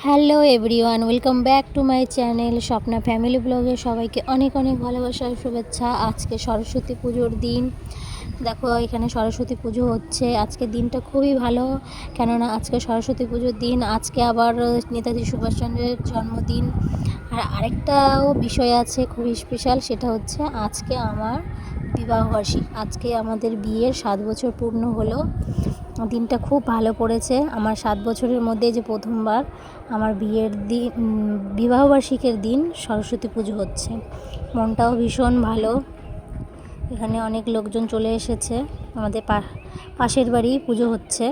Hello everyone, welcome back to my channel Swapna family ব্লগে সবাইকে অনেক অনেক ভালোবাসা আর শুভেচ্ছা। আজকে সরস্বতী পুজোর দিন। দেখো এখানে সরস্বতী পুজো হচ্ছে। আজকে দিনটা খুবই ভালো, কেননা আজকে সরস্বতী পুজোর দিন। আজকে আবার নেতাজি সুভাষচন্দ্রের জন্মদিন। আর আরেকটাও বিষয় আছে খুবই স্পেশাল, সেটা হচ্ছে আজকে আমার বিবাহবার্ষিকী। আজকে আমাদের বিয়ের 7 বছর পূর্ণ হলো। দিনটা খুব ভালো পড়েছে। আমার 7 বছরের মধ্যে যে প্রথমবার আমার বিয়ের দিন, বিবাহবার্ষিকীর দিন সরস্বতী পুজো হচ্ছে। মনটাও ভীষণ ভালো। এখানে অনেক লোকজন চলে এসেছে। আমাদের পাশের বাড়ি পুজো হচ্ছে।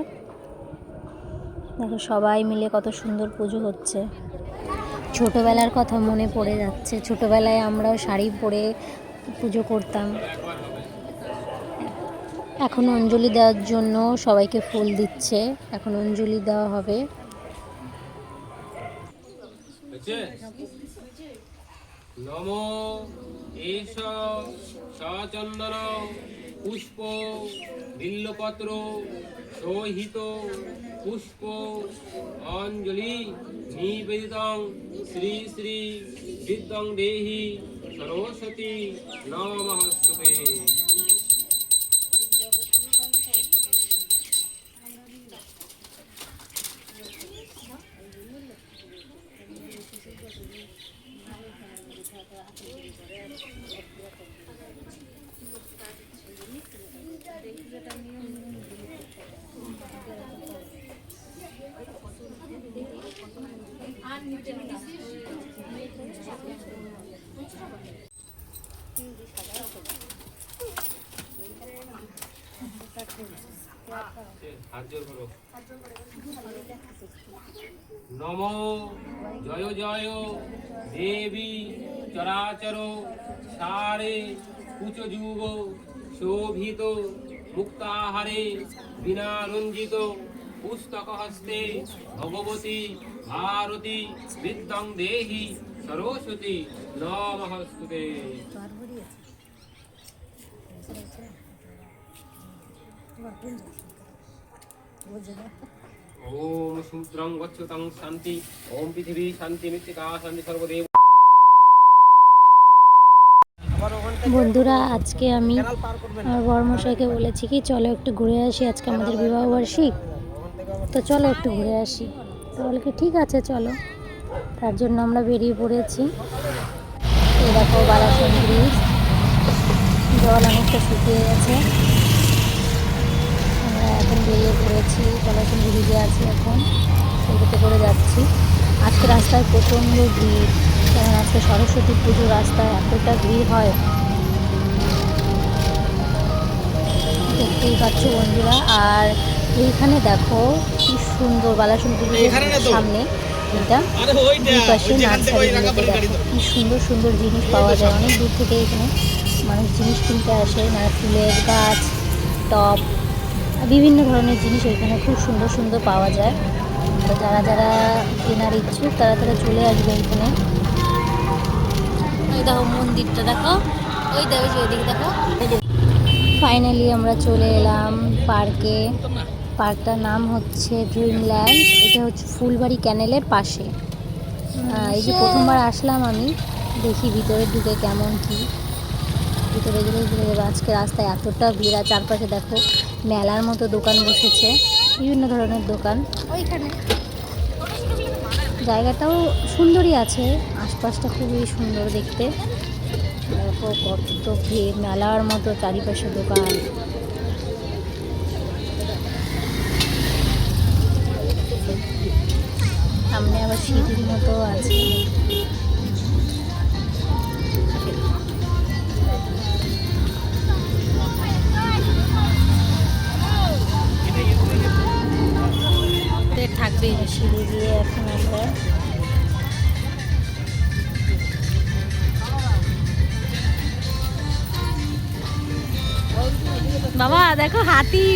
দেখো সবাই মিলে কত সুন্দর পুজো হচ্ছে। ছোটোবেলার কথা মনে পড়ে যাচ্ছে। ছোটোবেলায় আমরাও শাড়ি পরে পুজো করতাম। এখন অঞ্জলি দেওয়ার জন্য সবাইকে ফুল দিচ্ছে। এখন অঞ্জলি দেওয়া হবে। নমো এষ সচন্দন পুষ্প বিল্লপত্র সহিত পুষ্প অঞ্জলি নিবেদিতং শ্রী শ্রী বিদ্যং দেহি সরস্বতী নমস্তুতে। নমো জয় জয় দেবী চরাচর সারে কুচযুগ শোভিত মুক্তাহারে বিনারঞ্জিত পুস্তক হস্তে ভগবতী ভারতী বিদ্যং দেহি সরস্বতী নমস্তুতে। ওম সূত্রং গচ্ছতং শান্তি। ওম পৃথিবী শান্তি মৃত্তিকা শান্তি সর্বদেব। বন্ধুরা, আজকে আমি আমার বড়মশাইকে বলেছি কি চলো একটু ঘুরে আসি, আজকে আমাদের বিবাহবার্ষিক, তো চলো একটু ঘুরে আসি। তো বলে কি ঠিক আছে চলো। তার জন্য আমরা বেরিয়ে পড়েছি। এই দেখো বালাসন ব্রিজ, জল অনেকটা শুকিয়ে গেছে। আমরা এখন বেরিয়ে পড়েছি, বালাসন ব্রিজে আছি এখন, সেদিকে করে যাচ্ছি। আজকে রাস্তায় প্রচণ্ড ভিড়, কারণ আজকে সরস্বতী পুজো, রাস্তায় এতটা ভিড় হয় দেখতেই পাচ্ছ বন্ধুরা। আর এইখানে দেখো কি সুন্দর বালাসন ব্রিজের সামনে এটা দুই পাশে নার্সারিগুলোতে দেখো কি সুন্দর সুন্দর জিনিস পাওয়া যায়। অনেক দূর থেকে এখানে মানুষ জিনিস কিনতে আসে, মানে ফুলের গাছ, টব, বিভিন্ন ধরনের জিনিস এখানে খুব সুন্দর সুন্দর পাওয়া যায়। তো যারা যারা কেনার ইচ্ছুক তারা তারা চলে আসবে এখানে। ওই দেখো মন্দিরটা দেখো, ওই দেখো ওইদিকে দেখো। ফাইনালি আমরা চলে এলাম পার্কে। পার্কটার নাম হচ্ছে ড্রিমল্যান্ড। এটা হচ্ছে ফুলবাড়ি ক্যানেলের পাশে। এই যে প্রথমবার আসলাম আমি, দেখি ভিতরে ঢুকে কেমন কি। ভিতরে গেলে ঘুরে যাবে। আজকে রাস্তায় এতটা ভিড়, আর চারপাশে দেখো মেলার মতো দোকান বসেছে, বিভিন্ন ধরনের দোকান। ওইখানে জায়গাটাও সুন্দরই আছে, আশপাশটা খুবই সুন্দর দেখতে। দেখো কত ভিড়, মেলার মতো চারিপাশে দোকান। সামনে আবার সিঁড়ির মতো আছে। থাকবে সিঁড়ি দিয়ে এখন আমরা বাবা দেখো হাতি।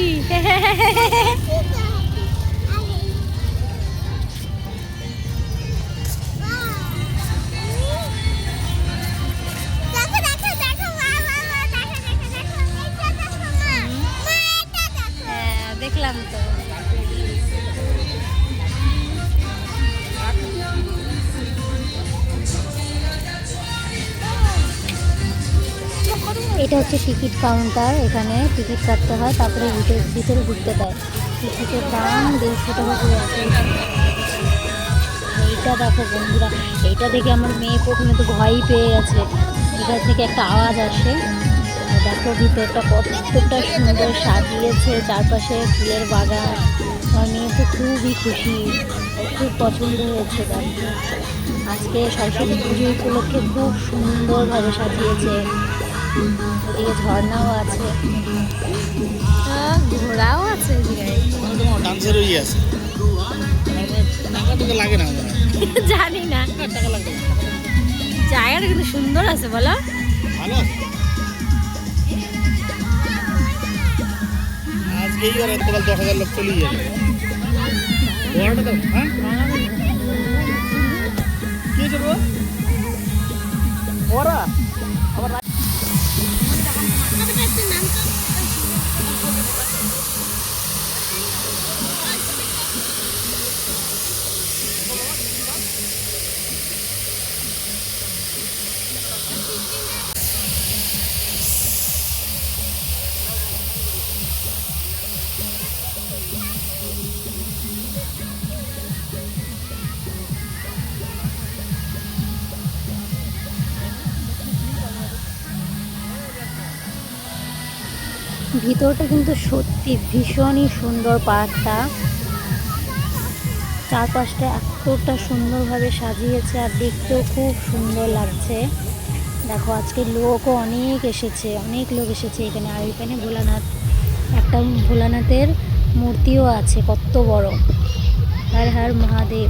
দেখলাম তো। এইটা হচ্ছে টিকিট কাউন্টার, এখানে টিকিট কাটতে হয়, তারপরে ভিতরে ঢুকতে দেয়। টিকিটের দাম 150 টাকা করে আছে। এইটা দেখো বন্ধুরা, এইটা দেখে আমার মেয়ে প্রথমে তো ভয়ই পেয়ে গেছে। এটা থেকে একটা আওয়াজ আসে। দেখো ভিতরটা কতটা সুন্দর সাজিয়েছে, চারপাশে ফুলের বাগান। আমার মেয়ে তো খুবই খুশি, ওর খুব পছন্দ হয়েছে। দেখো আজকে সরস্বতী পুজো উপলক্ষে খুব সুন্দরভাবে সাজিয়েছে। ওদিকে ঝর্ণাও আছে, ঘোড়াও আছে। ডান্সের ইয়ে আছে, টাকা টাকা লাগে না আমার, জানি না, টাকা লাগবে না। জায়গাটা কিন্তু সুন্দর আছে, বলো। ভালো আছে। আজকে এই আর এতকাল 10,000 লোক চলেই যাবে। ঘোড়াটা দাও, হ্যাঁ কি হয়েছে গো? ওরা আবার ভিতরটা কিন্তু সত্যি ভীষণই সুন্দর পার্কটা। চারপাশটা এতটা সুন্দরভাবে সাজিয়েছে আর দেখতেও খুব সুন্দর লাগছে। দেখো আজকে লোকও অনেক এসেছে, অনেক লোক এসেছে এখানে। আর এখানে ভোলানাথ, একটা ভোলানাথের মূর্তিও আছে, কত বড়। হর হর মহাদেব।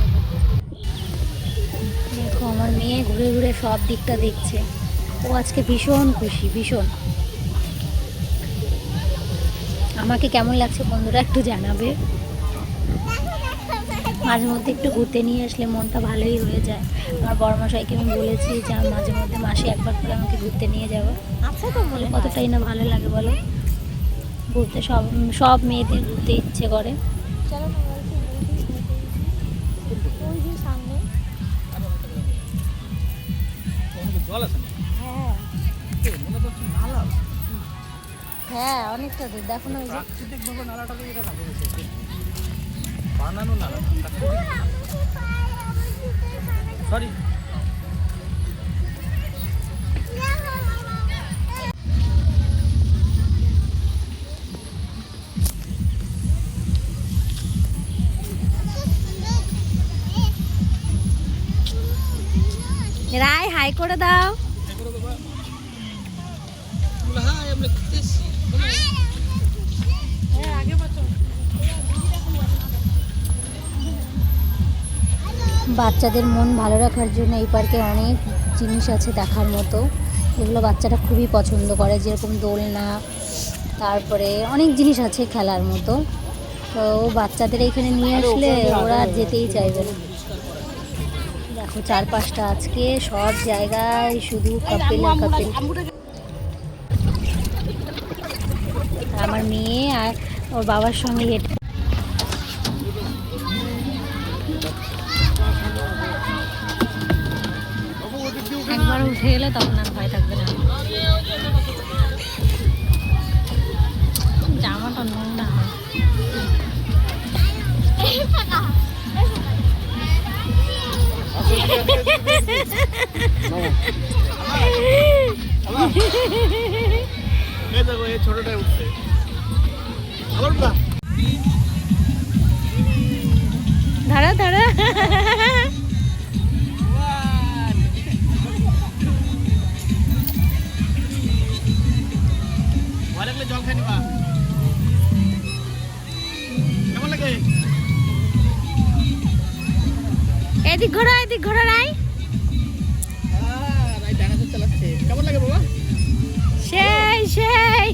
দেখো আমার মেয়ে ঘুরে ঘুরে সব দিকটা দেখছে, ও আজকে ভীষণ খুশি, ভীষণ। আমাকে কেমন লাগছে বন্ধুরা একটু জানাবে। মাঝে মধ্যে একটু ঘুরতে নিয়ে আসলে মনটা ভালোই হয়ে যায়। আমার বড়মশাইকে আমি বলেছি যে মাঝে মধ্যে মাসে একবার করে আমাকে ঘুরতে নিয়ে যাবো। আচ্ছা, তো বলে কতটাই না ভালো লাগে বলো, ঘুরতে। সব মেয়েদের ঘুরতে ইচ্ছে করে। জল আছে না? হ্যাঁ অনেকটা দূর, দেখো না। প্রাকৃতিকভাবে নালাটাকে এটা থাকে বানানো নালা, সরি। রায় হাই করে দাও। বাচ্চাদের মন ভালো রাখার জন্য এই পার্কে অনেক জিনিস আছে দেখার মতো, এগুলো বাচ্চারা খুবই পছন্দ করে। যেরকম দোলনা, তারপরে অনেক জিনিস আছে খেলার মতো। তো বাচ্চাদের এখানে নিয়ে আসলে ওরা আর যেতেই চাইবে না। দেখো চারপাশটা আজকে সব জায়গায় শুধু কাপেল আর কাপেল। আমার মেয়ে আর ওর বাবার সঙ্গে হেঁটে একবার উঠে গেলে তখন আর ভয় থাকবে না। জামাটা নোংরা হয়। দেখো এই ছোটটাই উঠছে আবার ধরো ধরো। জল খাই নিবা, কেমন লাগে? এদিক ঘোরা, এদিক ঘোরা রাই। রাই ডানাতে চালাচ্ছে, কেমন লাগে বাবা? সেই সেই।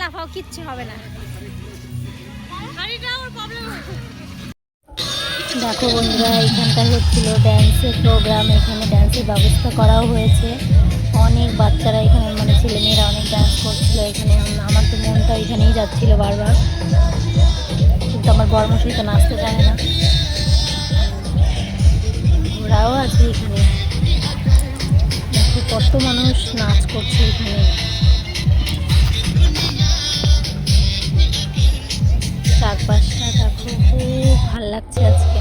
লাফাও, কিচ্ছু হবে না। দেখো বন্ধুরা, এখানটায় হচ্ছিল ড্যান্সের প্রোগ্রাম। এখানে ড্যান্সের ব্যবস্থা করাও হয়েছে। অনেক বাচ্চারা এখানে মানে ছেলেমেয়েরা অনেক ডান্স করছিল এখানে। আমার তো মনটা এখানেই যাচ্ছিল বারবার, কিন্তু আমার বর্মশাই তো নাচতে জানে না। ওরাও আছে এখানে, দেখো কত মানুষ নাচ করছে এখানে। চারপাশটা দেখো, খুব ভালো লাগছে আজকে।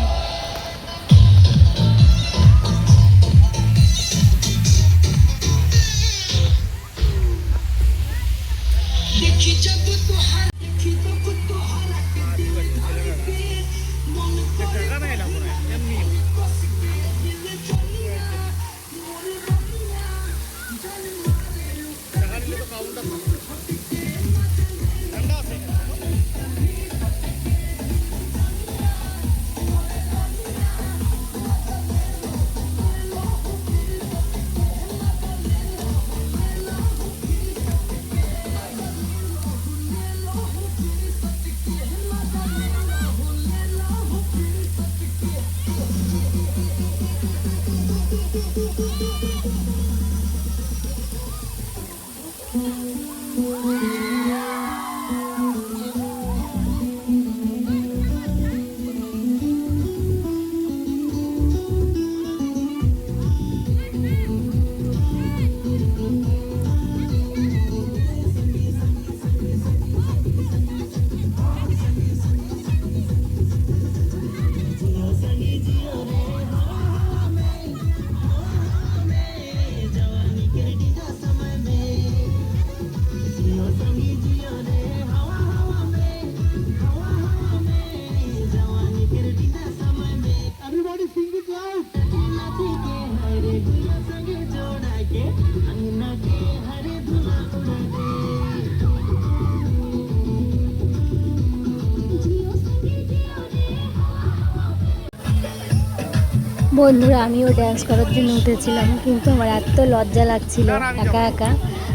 বন্ধুরা, আমিও ড্যান্স করার জন্য উঠেছিলাম, কিন্তু আমার এত লজ্জা লাগছিল একা একা,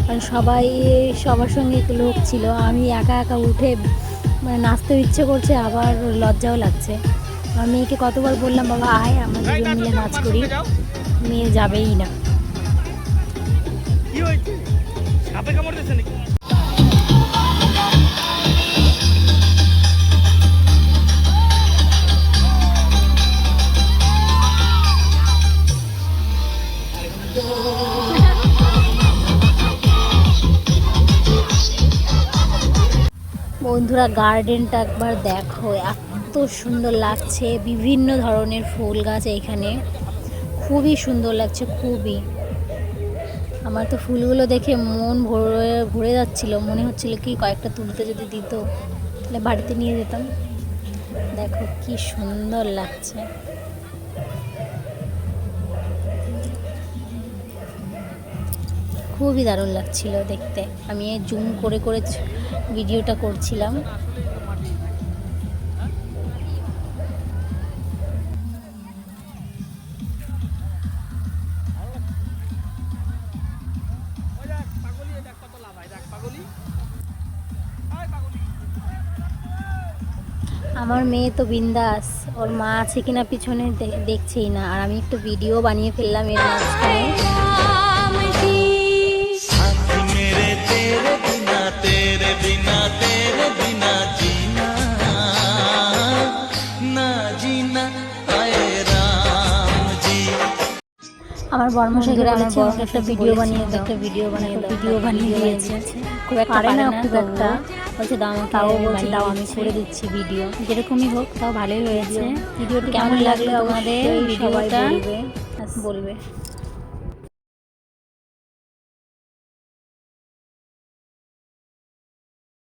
কারণ সবার সঙ্গে লোক ছিল। আমি একা একা উঠে মানে নাচতেও ইচ্ছে করছে, আবার লজ্জাও লাগছে। আমার মেয়েকে কতবার বললাম, বাবা আয় আমরা দুজন মিলে নাচ করি, মেয়ে যাবেই না। কি হয়েছে? সাপে কামড় দিয়েছে নাকি? বন্ধুরা, গার্ডেনটা একবার দেখো, এত সুন্দর লাগছে। বিভিন্ন ধরনের ফুল গাছ এখানে, খুবই সুন্দর লাগছে, খুবই। আমার তো ফুলগুলো দেখে মন ভরে যাচ্ছিল, মনে হচ্ছিল কি কয়েকটা তুলতে যদি দিত তাহলে বাড়িতে নিয়ে যেতাম। দেখো কি সুন্দর লাগছে। খুবই দারুণ লাগছিল দেখতে। আমি জুম করে করে ভিডিওটা করছিলাম। আমার মেয়ে তো বিন্দাস, ওর মা আছে কিনা পিছনে দেখছেই না। আর আমি একটু ভিডিও বানিয়ে ফেললাম এর মাঝখানে। আমার বর্মশাই করে আমার বড় একটা ভিডিও বানিয়ে দিয়েছে। খুব একটা পারে না, খুব একটা বলছে দাও আমাকে, তাও বলছে দাও আমি করে দিচ্ছি ভিডিও। যেরকমই হোক তাও ভালোই হয়েছে। ভিডিওটি কেমন লাগলো তোমাদের, ভিডিওটা বলবে।